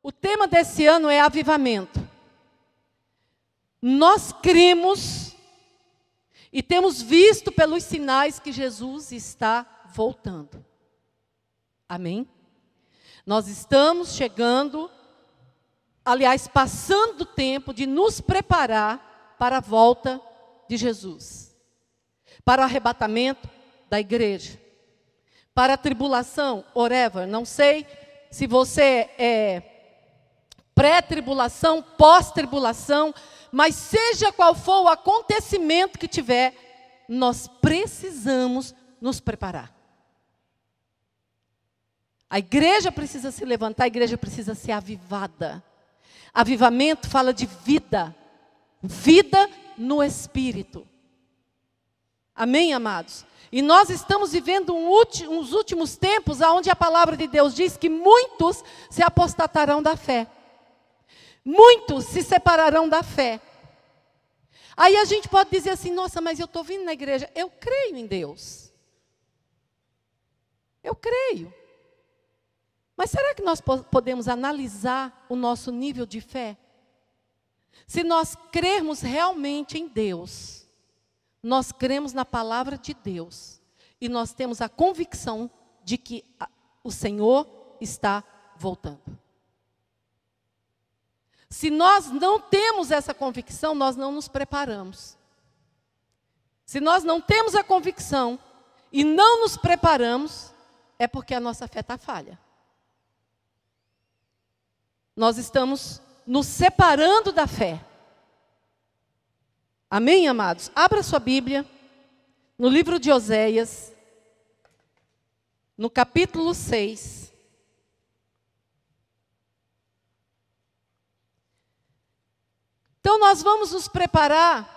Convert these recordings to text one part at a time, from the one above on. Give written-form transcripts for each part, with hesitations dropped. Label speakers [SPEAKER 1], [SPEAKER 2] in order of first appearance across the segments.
[SPEAKER 1] O tema desse ano é avivamento. Nós cremos e temos visto pelos sinais que Jesus está voltando. Amém? Nós estamos chegando, aliás, passando o tempo de nos preparar para a volta de Jesus. Para o arrebatamento da igreja. Para a tribulação, whatever, não sei se você é pré-tribulação, pós-tribulação, mas seja qual for o acontecimento que tiver, nós precisamos nos preparar. A igreja precisa se levantar, a igreja precisa ser avivada. Avivamento fala de vida, vida no Espírito. Amém, amados? E nós estamos vivendo uns últimos tempos onde a palavra de Deus diz que muitos se apostatarão da fé. Muitos se separarão da fé. Aí a gente pode dizer assim, nossa, mas eu estou vindo na igreja. Eu creio em Deus. Eu creio. Mas será que nós podemos analisar o nosso nível de fé? Se nós crermos realmente em Deus, nós cremos na palavra de Deus. E nós temos a convicção de que o Senhor está voltando. Se nós não temos essa convicção, nós não nos preparamos. Se nós não temos a convicção e não nos preparamos, é porque a nossa fé está falha. Nós estamos nos separando da fé. Amém, amados? Abra sua Bíblia no livro de Oséias, no capítulo 6. Então nós vamos nos preparar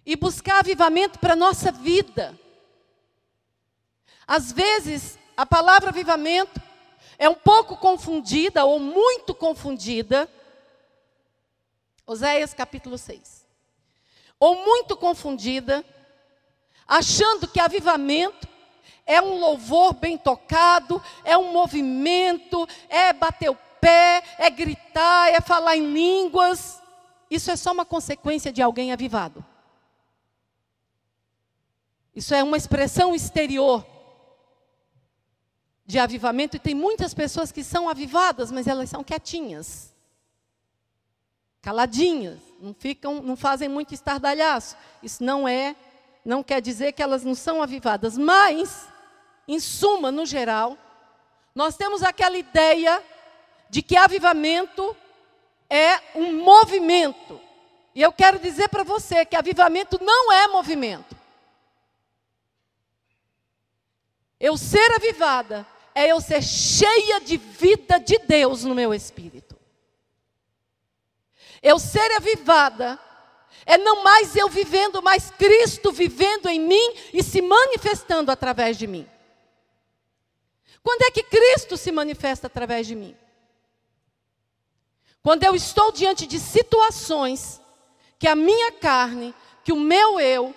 [SPEAKER 1] e buscar avivamento para a nossa vida. Às vezes, a palavra avivamento é um pouco confundida ou muito confundida. Oséias capítulo 6. Ou muito confundida, achando que avivamento é um louvor bem tocado, é um movimento, é bater o pé, é gritar, é falar em línguas. Isso é só uma consequência de alguém avivado. Isso é uma expressão exterior de avivamento. E tem muitas pessoas que são avivadas, mas elas são quietinhas, caladinhas, não fazem muito estardalhaço. Isso não quer dizer que elas não são avivadas. Mas, em suma, no geral, nós temos aquela ideia de que avivamento é um movimento. E eu quero dizer para você que avivamento não é movimento. Eu ser avivada é eu ser cheia de vida de Deus no meu espírito. Eu ser avivada é não mais eu vivendo, mas Cristo vivendo em mim e se manifestando através de mim. Quando é que Cristo se manifesta através de mim? Quando eu estou diante de situações que a minha carne, que o meu eu,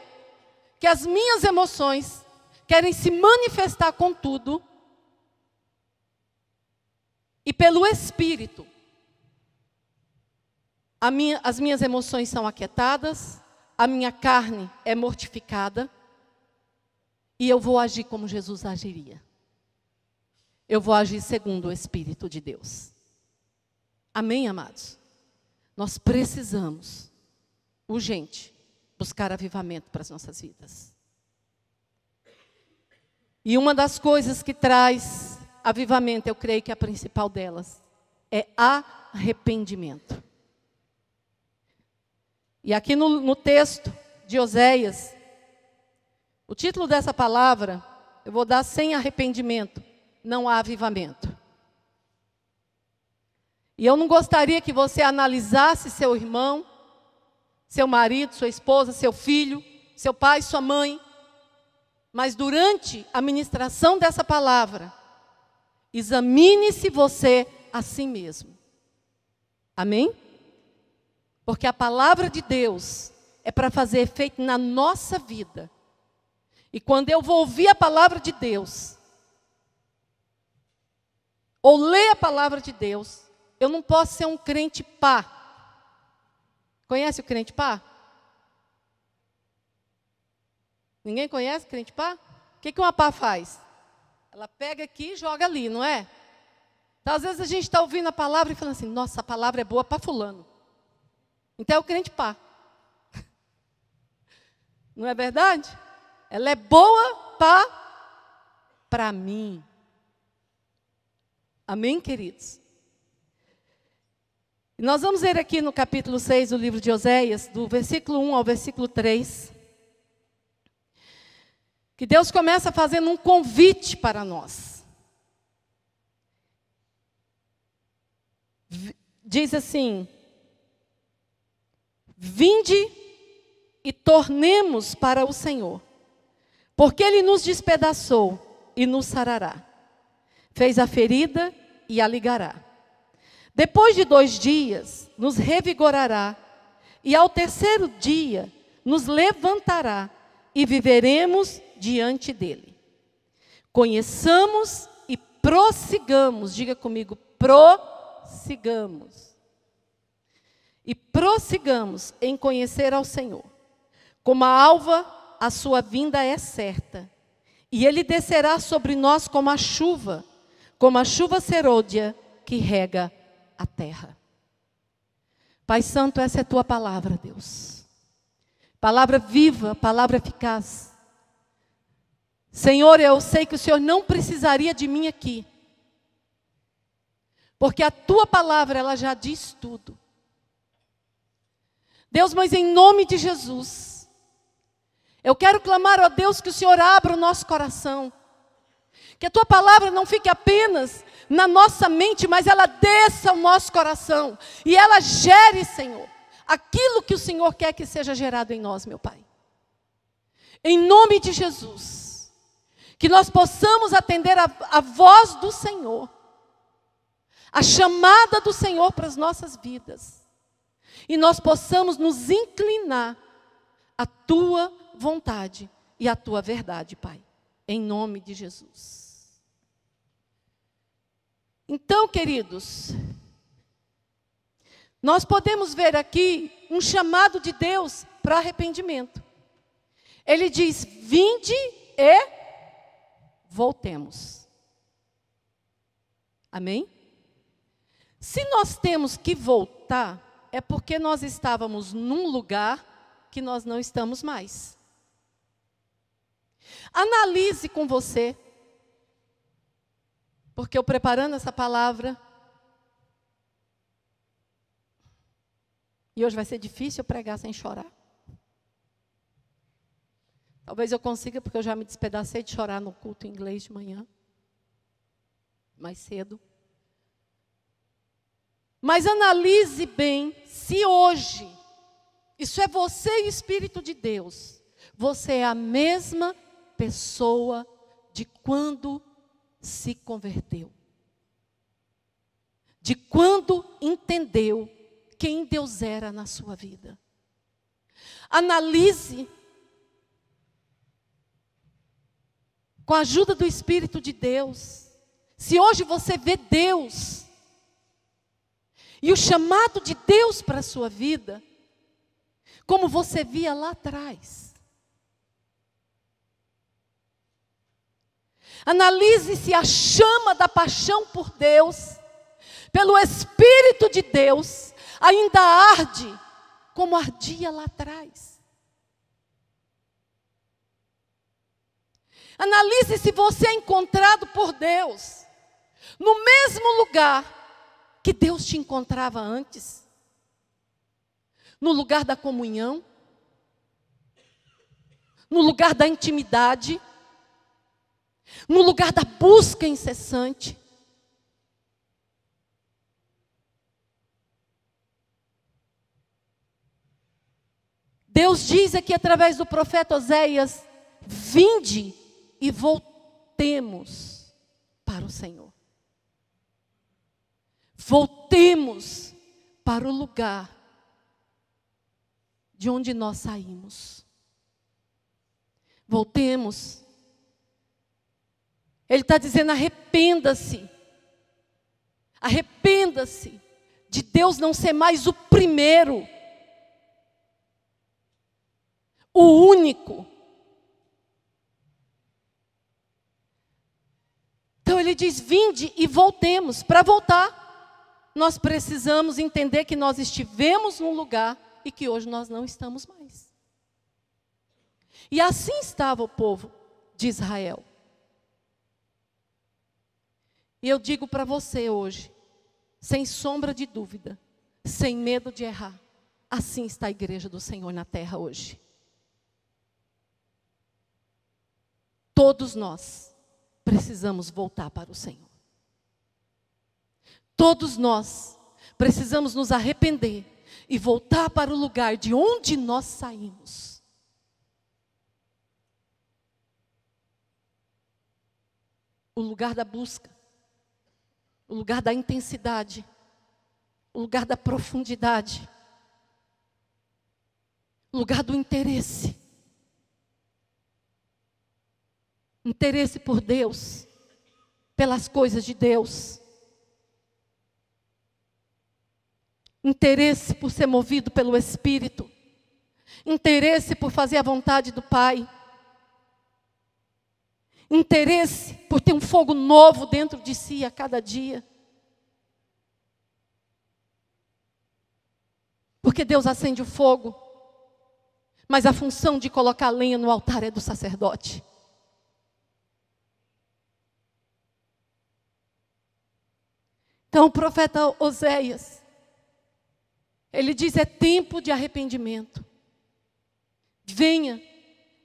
[SPEAKER 1] que as minhas emoções querem se manifestar com tudo, e pelo Espírito, as minhas emoções são aquietadas, a minha carne é mortificada, e eu vou agir como Jesus agiria. Eu vou agir segundo o Espírito de Deus. Amém, amados? Nós precisamos, urgente, buscar avivamento para as nossas vidas. E uma das coisas que traz avivamento, eu creio que a principal delas, é arrependimento. E aqui no texto de Oséias, o título dessa palavra, eu vou dar: sem arrependimento, não há avivamento. E eu não gostaria que você analisasse seu irmão, seu marido, sua esposa, seu filho, seu pai, sua mãe. Mas durante a ministração dessa palavra, examine-se você a si mesmo. Amém? Porque a palavra de Deus é para fazer efeito na nossa vida. E quando eu vou ouvir a palavra de Deus, ou lê a palavra de Deus. Eu não posso ser um crente pá. Conhece o crente pá? Ninguém conhece o crente pá? O que uma pá faz? Ela pega aqui e joga ali, não é? Então, às vezes a gente está ouvindo a palavra e falando assim, nossa, a palavra é boa para fulano. Então é o crente pá. Não é verdade? Ela é boa para mim. Amém, queridos? E nós vamos ver aqui no capítulo 6 do livro de Oséias, do versículo 1 ao versículo 3, que Deus começa fazendo um convite para nós. Diz assim: vinde e tornemos para o Senhor, porque Ele nos despedaçou e nos sarará. Fez a ferida e a ligará. Depois de 2 dias, nos revigorará, e ao terceiro dia, nos levantará, e viveremos diante dEle. Conheçamos e prossigamos, diga comigo, prossigamos. E prossigamos em conhecer ao Senhor. Como a alva, a sua vinda é certa, e Ele descerá sobre nós como a chuva serôdia que rega a terra. Pai Santo, essa é a tua palavra, Deus. Palavra viva, palavra eficaz. Senhor, eu sei que o Senhor não precisaria de mim aqui, porque a tua palavra, ela já diz tudo. Deus, mas em nome de Jesus, eu quero clamar, ó Deus, que o Senhor abra o nosso coração. Que a tua palavra não fique apenas na nossa mente, mas ela desça ao nosso coração. E ela gere, Senhor, aquilo que o Senhor quer que seja gerado em nós, meu Pai. Em nome de Jesus. Que nós possamos atender a voz do Senhor. A chamada do Senhor para as nossas vidas. E nós possamos nos inclinar à tua vontade e à tua verdade, Pai. Em nome de Jesus. Então, queridos, nós podemos ver aqui um chamado de Deus para arrependimento. Ele diz, vinde e voltemos. Amém? Se nós temos que voltar, é porque nós estávamos num lugar que nós não estamos mais. Analise com você, porque eu preparando essa palavra, e hoje vai ser difícil eu pregar sem chorar. Talvez eu consiga, porque eu já me despedacei de chorar no culto em inglês de manhã, mais cedo. Mas analise bem se hoje, isso é você e o Espírito de Deus, você é a mesma pessoa de quando se converteu. De quando entendeu quem Deus era na sua vida. Analise, com a ajuda do Espírito de Deus, se hoje você vê Deus, e o chamado de Deus para a sua vida, como você via lá atrás. Analise se a chama da paixão por Deus, pelo Espírito de Deus, ainda arde como ardia lá atrás. Analise se você é encontrado por Deus no mesmo lugar que Deus te encontrava antes. No lugar da comunhão, no lugar da intimidade, no lugar da busca incessante. Deus diz aqui através do profeta Oséias, vinde e voltemos para o Senhor. Voltemos para o lugar de onde nós saímos. Voltemos. Ele está dizendo, arrependa-se. Arrependa-se de Deus não ser mais o primeiro, o único. Então ele diz: vinde e voltemos. Para voltar, nós precisamos entender que nós estivemos num lugar e que hoje nós não estamos mais. E assim estava o povo de Israel. E eu digo para você hoje, sem sombra de dúvida, sem medo de errar, assim está a igreja do Senhor na terra hoje. Todos nós precisamos voltar para o Senhor. Todos nós precisamos nos arrepender e voltar para o lugar de onde nós saímos. O lugar da busca, o lugar da intensidade, o lugar da profundidade, o lugar do interesse. Interesse por Deus, pelas coisas de Deus. Interesse por ser movido pelo Espírito. Interesse por fazer a vontade do Pai. Interesse por ter um fogo novo dentro de si a cada dia. Porque Deus acende o fogo, mas a função de colocar lenha no altar é do sacerdote. Então o profeta Oséias, ele diz: é tempo de arrependimento. Venha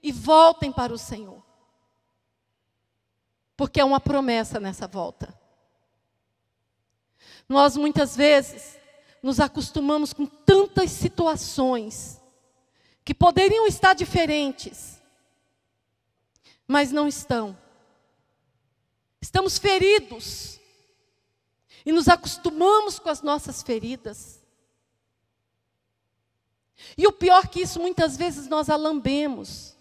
[SPEAKER 1] e voltem para o Senhor. Porque é uma promessa nessa volta. Nós muitas vezes nos acostumamos com tantas situações que poderiam estar diferentes, mas não estão. Estamos feridos e nos acostumamos com as nossas feridas. E o pior que isso, muitas vezes nós a lambemos.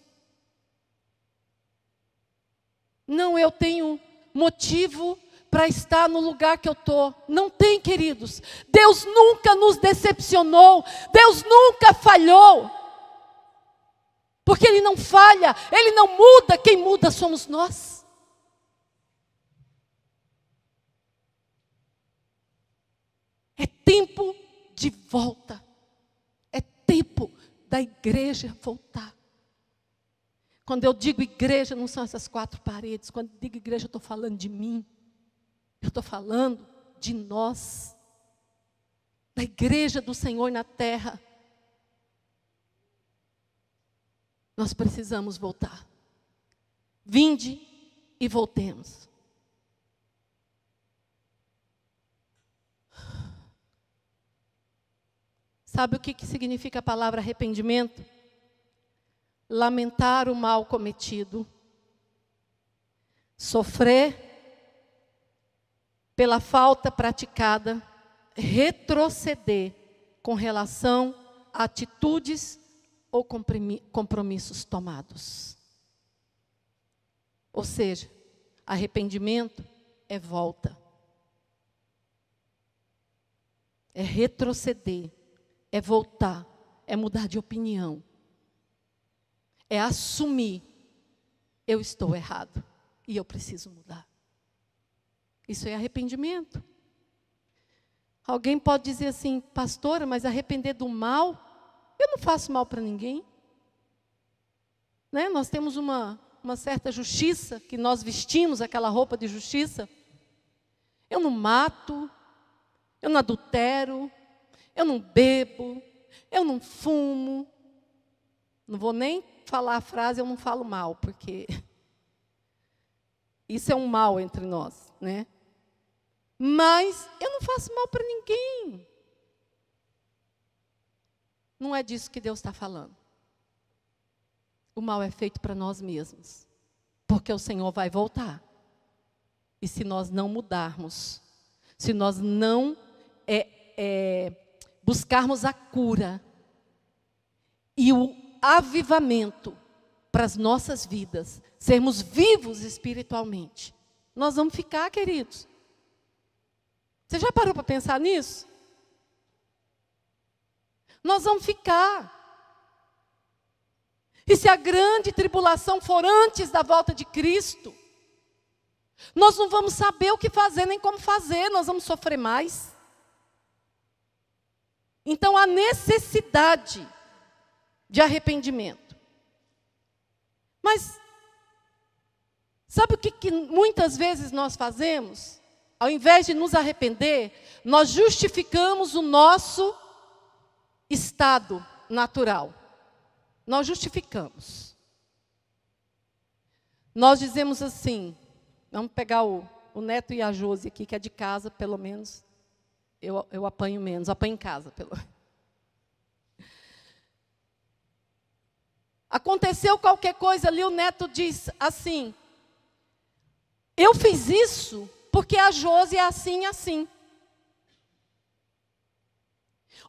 [SPEAKER 1] Não, eu tenho motivo para estar no lugar que eu estou. Não tem, queridos. Deus nunca nos decepcionou. Deus nunca falhou. Porque Ele não falha, Ele não muda. Quem muda somos nós. É tempo de volta. É tempo da igreja voltar. Quando eu digo igreja, não são essas quatro paredes. Quando eu digo igreja, eu estou falando de mim. Eu estou falando de nós. Da igreja do Senhor na terra. Nós precisamos voltar. Vinde e voltemos. Sabe o que significa a palavra arrependimento? Lamentar o mal cometido, sofrer pela falta praticada, retroceder com relação a atitudes ou compromissos tomados. Ou seja, arrependimento é volta, é retroceder, é voltar, é mudar de opinião. É assumir, eu estou errado e eu preciso mudar. Isso é arrependimento. Alguém pode dizer assim: pastora, mas arrepender do mal? Eu não faço mal para ninguém. Né? Nós temos uma certa justiça, que nós vestimos aquela roupa de justiça. Eu não mato, eu não adultero, eu não bebo, eu não fumo. Não vou nem falar a frase, eu não falo mal, porque isso é um mal entre nós, né? Mas eu não faço mal para ninguém. Não é disso que Deus está falando. O mal é feito para nós mesmos, porque o Senhor vai voltar. E se nós não mudarmos, se nós não buscarmos a cura e o avivamento para as nossas vidas, sermos vivos espiritualmente, nós vamos ficar, queridos, Você já parou para pensar nisso? Nós vamos ficar. E se a grande tribulação for antes da volta de Cristo, nós não vamos saber o que fazer, nem como fazer, nós vamos sofrer mais. Então há necessidade de arrependimento. Mas, sabe o que muitas vezes nós fazemos? Ao invés de nos arrepender, nós justificamos o nosso estado natural. Nós justificamos. Nós dizemos assim, vamos pegar o Neto e a Josi aqui, que é de casa, pelo menos, eu apanho menos, apanho em casa. Aconteceu qualquer coisa ali, o Neto diz assim, eu fiz isso porque a Josi é assim e assim.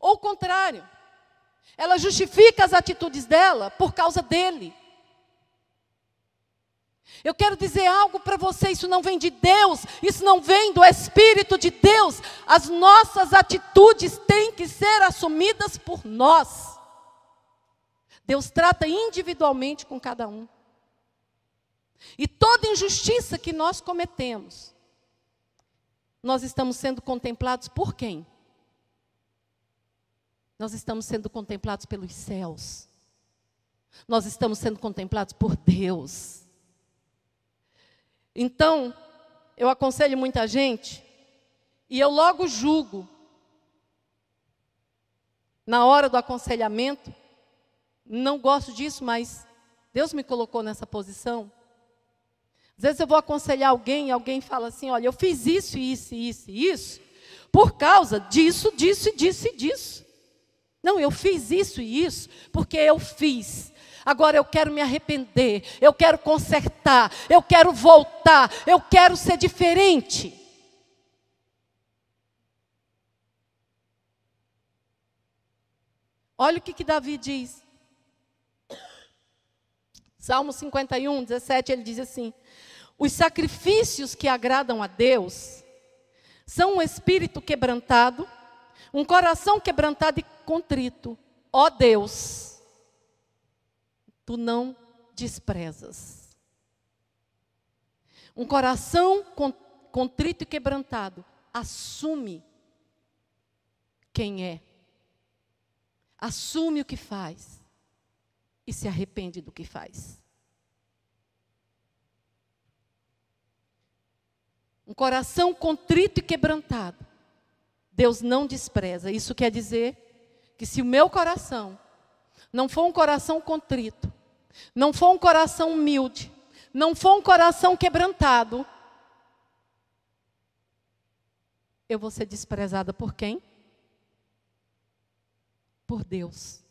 [SPEAKER 1] Ou o contrário, ela justifica as atitudes dela por causa dele. Eu quero dizer algo para você, isso não vem de Deus, isso não vem do Espírito de Deus. As nossas atitudes têm que ser assumidas por nós. Deus trata individualmente com cada um. E toda injustiça que nós cometemos, nós estamos sendo contemplados por quem? Nós estamos sendo contemplados pelos céus. Nós estamos sendo contemplados por Deus. Então, eu aconselho muita gente, e eu logo julgo, na hora do aconselhamento, não gosto disso, mas Deus me colocou nessa posição. Às vezes eu vou aconselhar alguém, e alguém fala assim, olha, eu fiz isso, isso, isso e isso, por causa disso, disso e disso e disso. Não, eu fiz isso e isso, porque eu fiz. Agora eu quero me arrepender, eu quero consertar, eu quero voltar, eu quero ser diferente. Olha o que Davi diz. Salmo 51, 17, ele diz assim, os sacrifícios que agradam a Deus são um espírito quebrantado, um coração quebrantado e contrito. Ó Deus, tu não desprezas. Um coração contrito e quebrantado assume quem é. Assume o que faz. E se arrepende do que faz. Um coração contrito e quebrantado, Deus não despreza. Isso quer dizer que se o meu coração não for um coração contrito, não for um coração humilde, não for um coração quebrantado, eu vou ser desprezada por quem? Por Deus.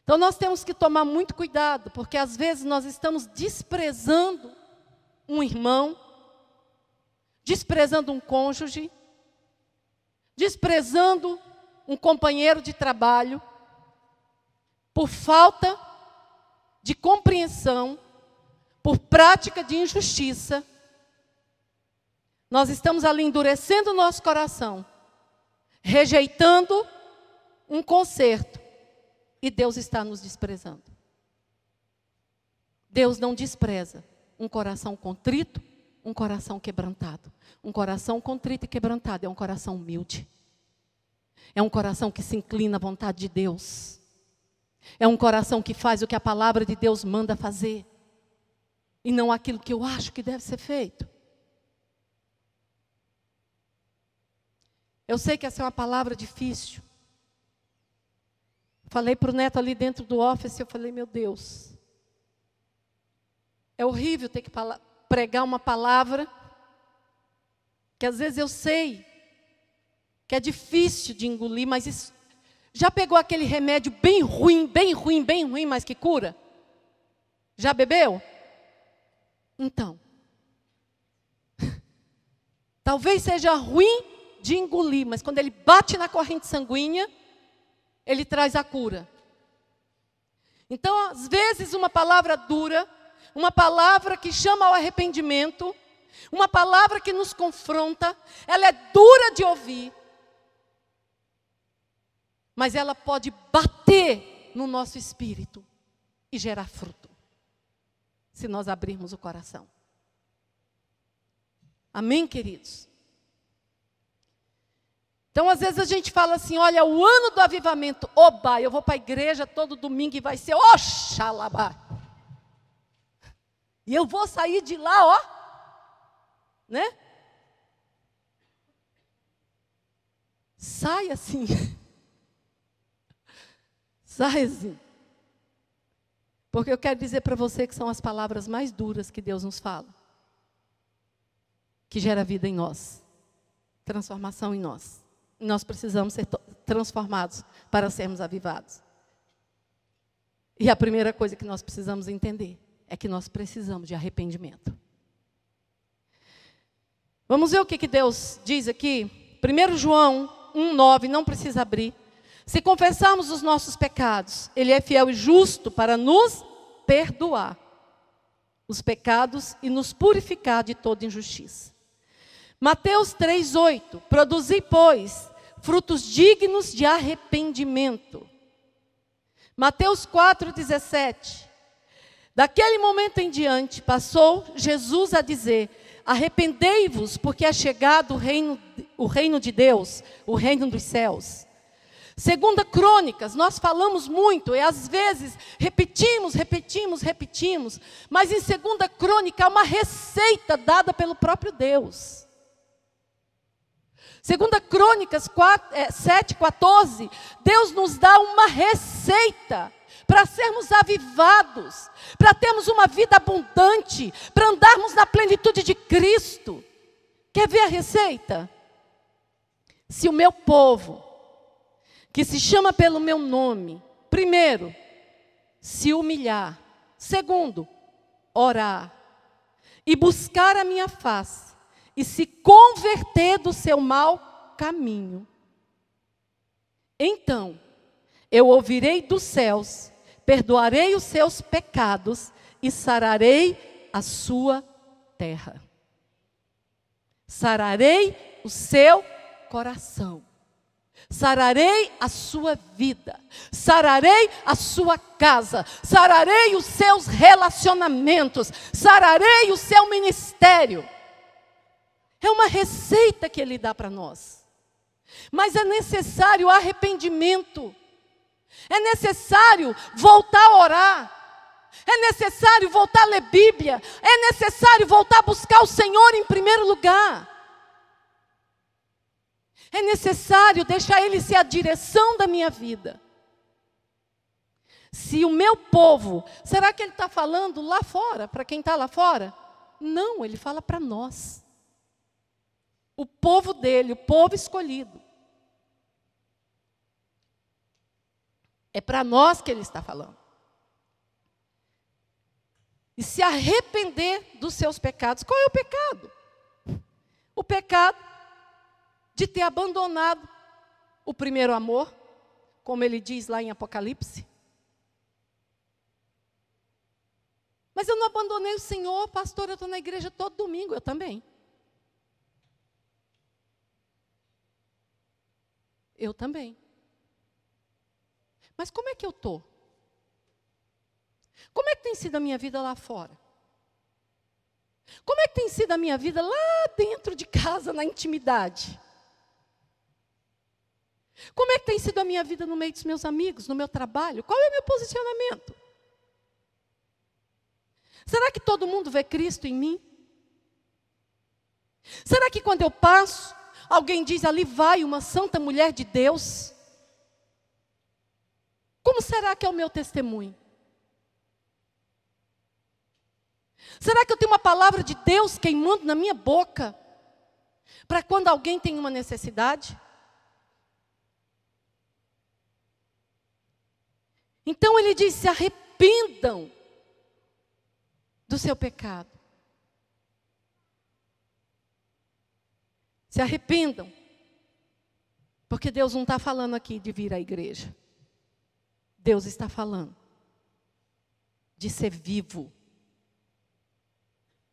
[SPEAKER 1] Então nós temos que tomar muito cuidado, porque às vezes nós estamos desprezando um irmão, desprezando um cônjuge, desprezando um companheiro de trabalho, por falta de compreensão, por prática de injustiça. Nós estamos ali endurecendo o nosso coração, rejeitando um conserto, e Deus está nos desprezando. Deus não despreza um coração contrito, um coração quebrantado. Um coração contrito e quebrantado é um coração humilde. É um coração que se inclina à vontade de Deus. É um coração que faz o que a palavra de Deus manda fazer. E não aquilo que eu acho que deve ser feito. Eu sei que essa é uma palavra difícil. Falei para o Neto ali dentro do office, eu falei, meu Deus. É horrível ter que pregar uma palavra que às vezes eu sei que é difícil de engolir, mas isso, já pegou aquele remédio bem ruim, bem ruim, bem ruim, mas que cura? Já bebeu? Então, talvez seja ruim de engolir, mas quando ele bate na corrente sanguínea, ele traz a cura. Então, às vezes, uma palavra dura, uma palavra que chama ao arrependimento, Uma palavra que nos confronta, ela é dura de ouvir, mas ela pode bater no nosso espírito e gerar fruto, se nós abrirmos o coração. Amém, queridos? Então, às vezes a gente fala assim, olha, o ano do avivamento, oba, eu vou para a igreja todo domingo e vai ser, oxalabá. E eu vou sair de lá, ó, né? Sai assim. Sai assim. Porque eu quero dizer para você que são as palavras mais duras que Deus nos fala. Que gera vida em nós. Transformação em nós. Nós precisamos ser transformados para sermos avivados. E a primeira coisa que nós precisamos entender é que nós precisamos de arrependimento. Vamos ver o que Deus diz aqui? 1 João 1,9, não precisa abrir. Se confessarmos os nossos pecados, Ele é fiel e justo para nos perdoar os pecados e nos purificar de toda injustiça. Mateus 3,8, produzi, pois, frutos dignos de arrependimento. Mateus 4,17, daquele momento em diante, passou Jesus a dizer, arrependei-vos, porque é chegado o reino de Deus, o reino dos céus. 2 Crônicas, nós falamos muito, e às vezes repetimos, mas em 2 Crônica há uma receita dada pelo próprio Deus. 2 Crônicas 7,14, Deus nos dá uma receita para sermos avivados, para termos uma vida abundante, para andarmos na plenitude de Cristo. Quer ver a receita? Se o meu povo, que se chama pelo meu nome, primeiro, se humilhar, segundo, orar, e buscar a minha face, e se converter do seu mau caminho, então eu ouvirei dos céus, perdoarei os seus pecados e sararei a sua terra. Sararei o seu coração. Sararei a sua vida. Sararei a sua casa. Sararei os seus relacionamentos. Sararei o seu ministério. É uma receita que Ele dá para nós. Mas é necessário arrependimento. É necessário voltar a orar. É necessário voltar a ler Bíblia. É necessário voltar a buscar o Senhor em primeiro lugar. É necessário deixar Ele ser a direção da minha vida. Se o meu povo, será que Ele está falando lá fora, para quem está lá fora? Não, Ele fala para nós. O povo dele, o povo escolhido. É para nós que Ele está falando. E se arrepender dos seus pecados. Qual é o pecado? O pecado de ter abandonado o primeiro amor, como ele diz lá em Apocalipse. Mas eu não abandonei o Senhor, pastor, eu estou na igreja todo domingo, eu também. Eu também. Mas como é que eu estou? Como é que tem sido a minha vida lá fora? Como é que tem sido a minha vida lá dentro de casa, na intimidade? Como é que tem sido a minha vida no meio dos meus amigos, no meu trabalho? Qual é o meu posicionamento? Será que todo mundo vê Cristo em mim? Será que quando eu passo, alguém diz, ali vai uma santa mulher de Deus? Como será que é o meu testemunho? Será que eu tenho uma palavra de Deus queimando na minha boca? Para quando alguém tem uma necessidade? Então ele diz, se arrependam do seu pecado. Se arrependam. Porque Deus não está falando aqui de vir à igreja. Deus está falando de ser vivo.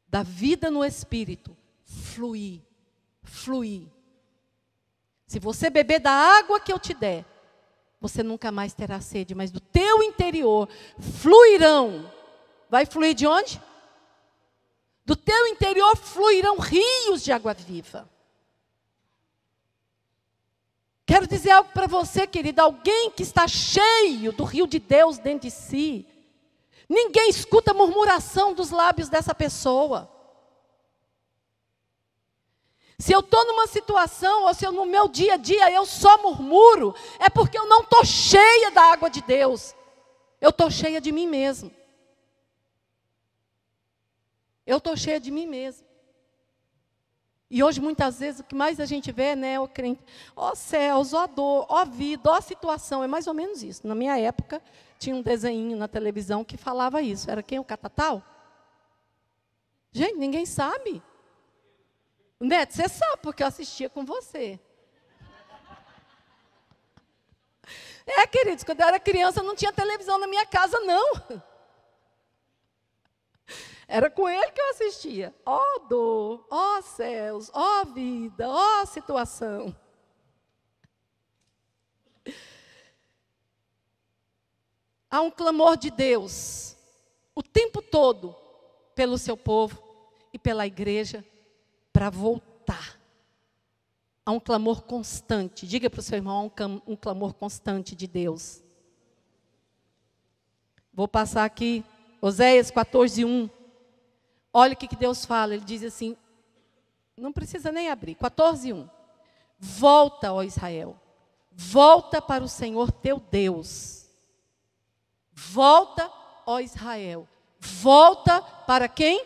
[SPEAKER 1] da vida no Espírito fluir, fluir. Se você beber da água que eu te der, você nunca mais terá sede, mas do teu interior fluirão. Vai fluir de onde? Do teu interior fluirão rios de água viva. Quero dizer algo para você, querida, alguém que está cheio do rio de Deus dentro de si, ninguém escuta a murmuração dos lábios dessa pessoa. Se eu estou numa situação, ou se eu, no meu dia a dia eu só murmuro, é porque eu não estou cheia da água de Deus. Eu estou cheia de mim mesmo. Eu estou cheia de mim mesmo. E hoje, muitas vezes, o que mais a gente vê, né, o crente, ó céus, ó dor, ó vida, ó situação, é mais ou menos isso. Na minha época, tinha um desenho na televisão que falava isso. Era quem? O Catatal? Gente, ninguém sabe. Neto, você sabe, porque eu assistia com você. Queridos, quando eu era criança, não tinha televisão na minha casa, não. Era com ele que eu assistia. Ó dor, ó céus, ó vida, ó situação. Há um clamor de Deus o tempo todo pelo seu povo e pela igreja para voltar. Há um clamor constante. Diga para o seu irmão, há um clamor constante de Deus. Vou passar aqui, Oséias 14:1. Olha o que Deus fala, ele diz assim, não precisa nem abrir, 14:1. Volta, ó Israel, volta para o Senhor teu Deus. Volta, ó Israel, volta para quem?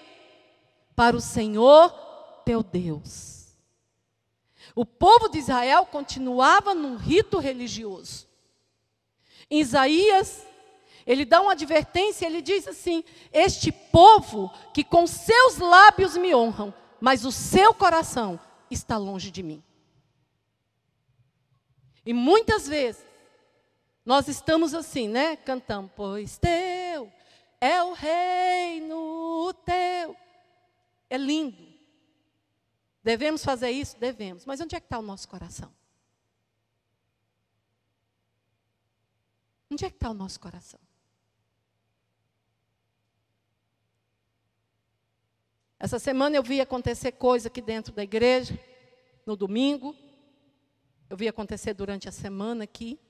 [SPEAKER 1] Para o Senhor teu Deus. O povo de Israel continuava num rito religioso. Em Isaías, ele dá uma advertência, ele diz assim, este povo que com seus lábios me honram, mas o seu coração está longe de mim. E muitas vezes, nós estamos assim, né? Cantamos, pois teu é o reino teu. É lindo. Devemos fazer isso? Devemos. Mas onde é que está o nosso coração? Onde é que está o nosso coração? Essa semana eu vi acontecer coisa aqui dentro da igreja, no domingo. Eu vi acontecer durante a semana aqui.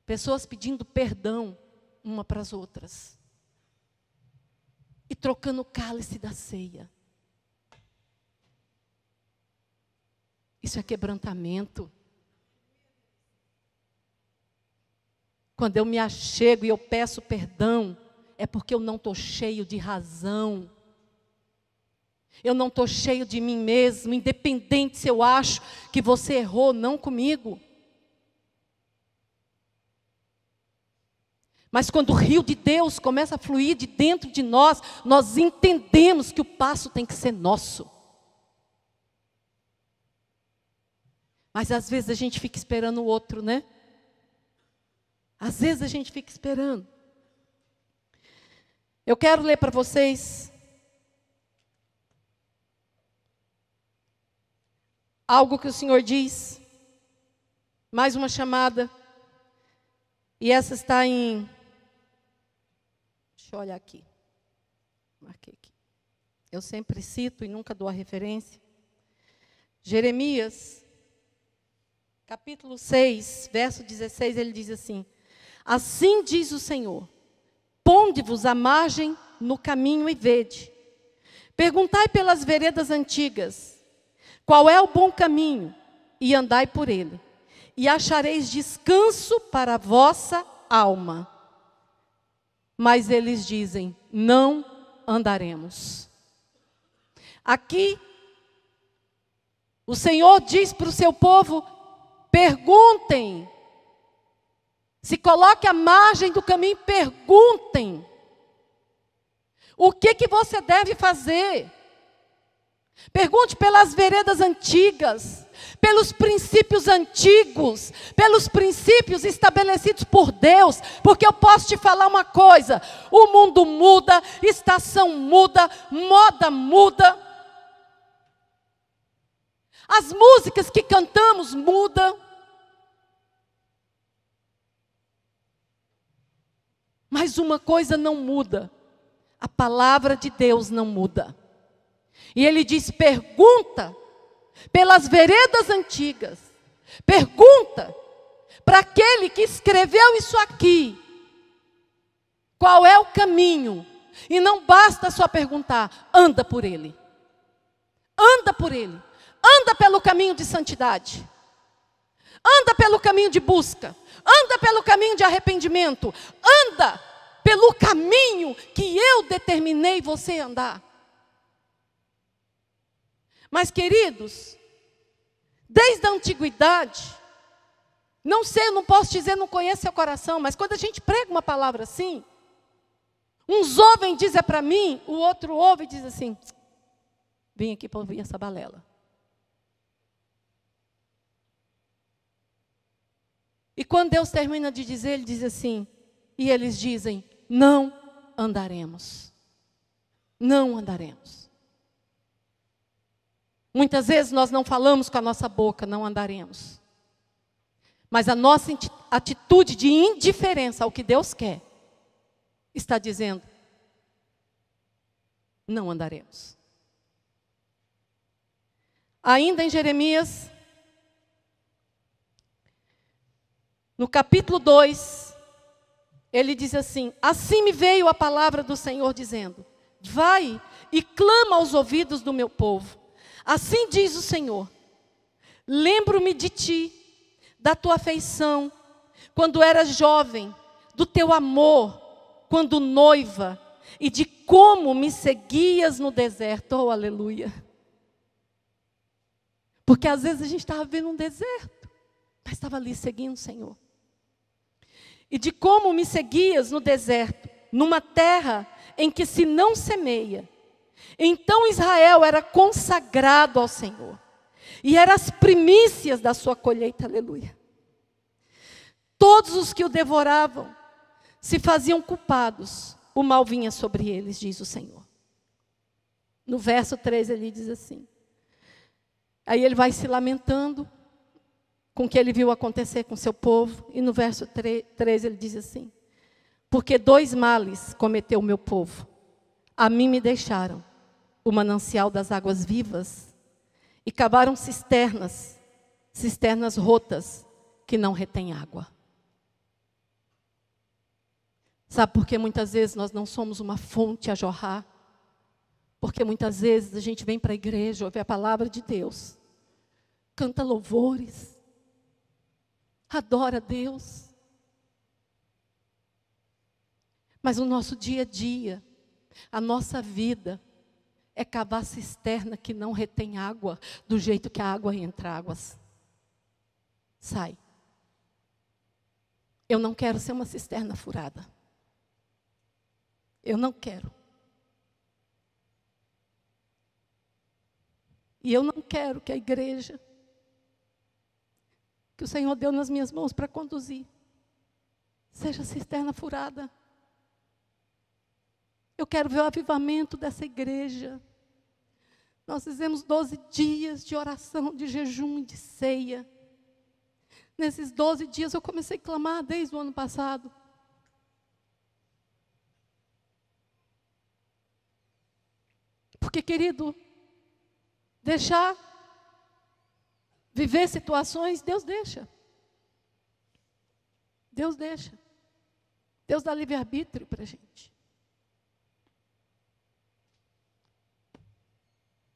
[SPEAKER 1] Pessoas pedindo perdão uma para as outras. E trocando o cálice da ceia. Isso é quebrantamento. Quando eu me achego e eu peço perdão, é porque eu não estou cheio de razão. Eu não estou cheio de mim mesmo, independente se eu acho que você errou, não comigo. Mas quando o rio de Deus começa a fluir de dentro de nós, nós entendemos que o passo tem que ser nosso. Mas às vezes a gente fica esperando o outro, né? Às vezes a gente fica esperando. Eu quero ler para vocês algo que o Senhor diz. Mais uma chamada. E essa está em... Deixa eu olhar aqui. Marquei aqui. Eu sempre cito e nunca dou a referência. Jeremias, capítulo 6, verso 16, ele diz assim: assim diz o Senhor, ponde-vos à margem no caminho e vede. Perguntai pelas veredas antigas, qual é o bom caminho, e andai por ele. E achareis descanso para a vossa alma. Mas eles dizem, não andaremos. Aqui, o Senhor diz para o seu povo, perguntem. Se coloque à margem do caminho, perguntem. O que você deve fazer? Pergunte pelas veredas antigas. pelos princípios antigos, pelos princípios estabelecidos por Deus, porque eu posso te falar uma coisa: o mundo muda, estação muda, moda muda, as músicas que cantamos mudam, mas uma coisa não muda: a palavra de Deus não muda. E ele diz: pergunta pelas veredas antigas, pergunta para aquele que escreveu isso aqui, qual é o caminho. E não basta só perguntar, anda por ele. Anda por ele. Anda pelo caminho de santidade. Anda pelo caminho de busca. Anda pelo caminho de arrependimento. Anda pelo caminho que eu determinei você andar. Mas, queridos, desde a antiguidade, não sei, eu não posso dizer, não conheço seu coração, mas quando a gente prega uma palavra assim, uns ouvem e dizem para mim, o outro ouve e diz assim: vim aqui para ouvir essa balela. E quando Deus termina de dizer, Ele diz assim, e eles dizem: não andaremos. Não andaremos. Muitas vezes nós não falamos com a nossa boca, não andaremos. Mas a nossa atitude de indiferença ao que Deus quer, está dizendo: não andaremos. Ainda em Jeremias, no capítulo 2, ele diz assim: assim me veio a palavra do Senhor dizendo: vai e clama aos ouvidos do meu povo. Assim diz o Senhor: lembro-me de ti, da tua afeição, quando eras jovem, do teu amor, quando noiva, e de como me seguias no deserto. Oh, aleluia! Porque às vezes a gente estava vendo um deserto, mas estava ali seguindo o Senhor. E de como me seguias no deserto, numa terra em que se não semeia. Então Israel era consagrado ao Senhor, e eram as primícias da sua colheita, aleluia. Todos os que o devoravam se faziam culpados, o mal vinha sobre eles, diz o Senhor. No verso 3 ele diz assim, aí ele vai se lamentando com o que ele viu acontecer com seu povo, e no verso 3 ele diz assim: porque 2 males cometeu o meu povo, a mim me deixaram o manancial das águas vivas, e cavaram cisternas rotas, que não retêm água. Sabe por que muitas vezes nós não somos uma fonte a jorrar? Porque muitas vezes a gente vem para a igreja, ouve a palavra de Deus, canta louvores, adora a Deus, mas o nosso dia a dia, a nossa vida, é cavar cisterna que não retém água, do jeito que a água entra, águas sai. Eu não quero ser uma cisterna furada. Eu não quero. E eu não quero que a igreja, que o Senhor deu nas minhas mãos para conduzir, seja cisterna furada. Eu quero ver o avivamento dessa igreja. Nós fizemos 12 dias de oração, de jejum e de ceia. Nesses 12 dias eu comecei a clamar desde o ano passado. Porque, querido, deixar viver situações, Deus deixa. Deus deixa. Deus dá livre-arbítrio para a gente.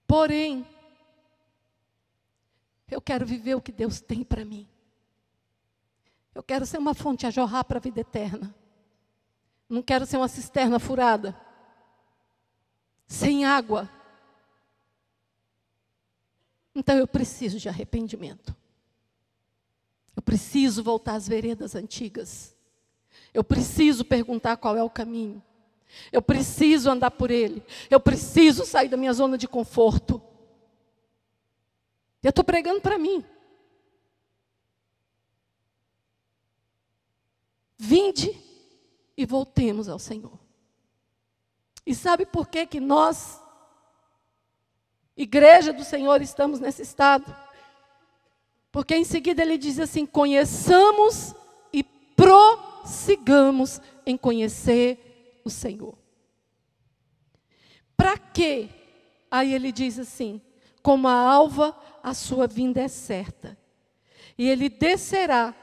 [SPEAKER 1] Porém, eu quero viver o que Deus tem para mim. Eu quero ser uma fonte a jorrar para a vida eterna. Não quero ser uma cisterna furada, sem água. Então eu preciso de arrependimento. Eu preciso voltar às veredas antigas. Eu preciso perguntar qual é o caminho. Eu preciso andar por ele. Eu preciso sair da minha zona de conforto. Eu estou pregando para mim. Vinde e voltemos ao Senhor. E sabe por que que nós, igreja do Senhor, estamos nesse estado? Porque em seguida ele diz assim: conheçamos e prossigamos em conhecer o Senhor. Para quê? Aí ele diz assim: como a alva, a sua vinda é certa. E ele descerá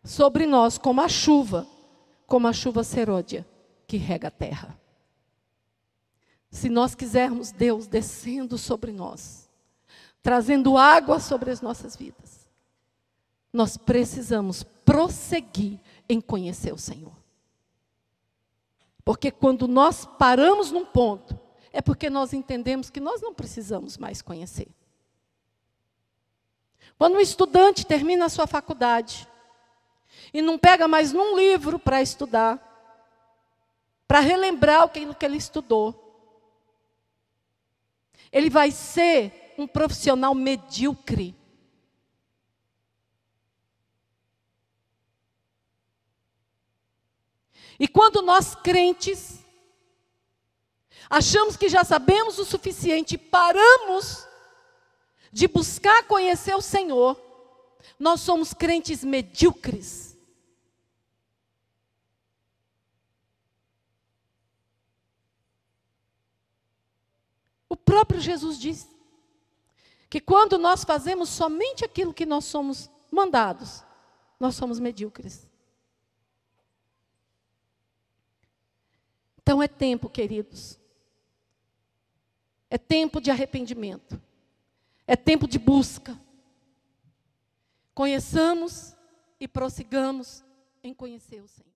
[SPEAKER 1] sobre nós como a chuva serôdia que rega a terra. Se nós quisermos Deus descendo sobre nós, trazendo água sobre as nossas vidas, nós precisamos prosseguir em conhecer o Senhor. Porque quando nós paramos num ponto, é porque nós entendemos que nós não precisamos mais conhecer. Quando um estudante termina a sua faculdade e não pega mais num livro para estudar, para relembrar aquilo que ele estudou, ele vai ser um profissional medíocre. E quando nós crentes achamos que já sabemos o suficiente e paramos de buscar conhecer o Senhor, nós somos crentes medíocres. O próprio Jesus diz que quando nós fazemos somente aquilo que nós somos mandados, nós somos medíocres. Então é tempo, queridos. É tempo de arrependimento. É tempo de busca. Conheçamos e prossigamos em conhecer o Senhor.